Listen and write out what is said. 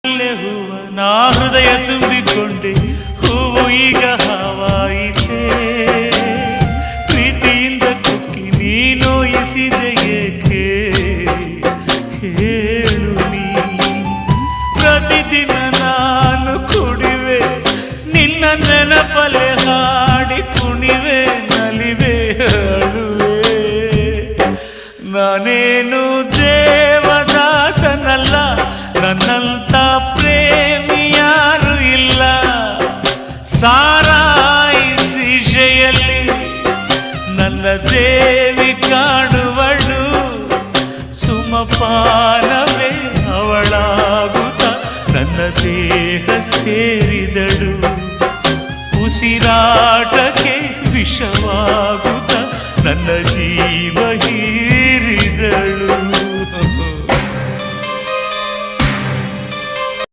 ಹೂವ ನಾ ಹೃದಯ ತುಂಬಿಕೊಂಡೆ, ಹೂವು ಈಗ ಹಾವಾಯಿತೆ. ಪ್ರೀತಿಯಿಂದ ಕುಕ್ಕಿ ನೀ ನೋಯಿಸಿದೆ ಏಕೆ ಹೇಳು ನೀ. ಪ್ರತಿದಿನ ನಾನು ಕುಡಿವೆ, ನಿನ್ನ ನೆನಪಲೆ ಹಾಡಿ ಕುಣಿವೆ, ನಲಿವೆ ಅಳುವೆ. ನಾನೇನು ದೇವದಾಸನಲ್ಲ, ನನ್ನಂತ ಪ್ರೇಮಿ ಯಾರು ಇಲ್ಲ. ಸಾರಾಯಿಸಿ ಶೆಯಲ್ಲಿ ನನ್ನ ದೇವಿ ಕಾಣುವಳು, ಸುಮಪಾನವೇ ಅವಳಾಗುತ್ತ ನನ್ನ ದೇಹ ಸೇರಿದಳು. ಉಸಿರಾಟಕ್ಕೆ ವಿಷವಾಗುತ್ತ ನನ್ನ ಜೀವ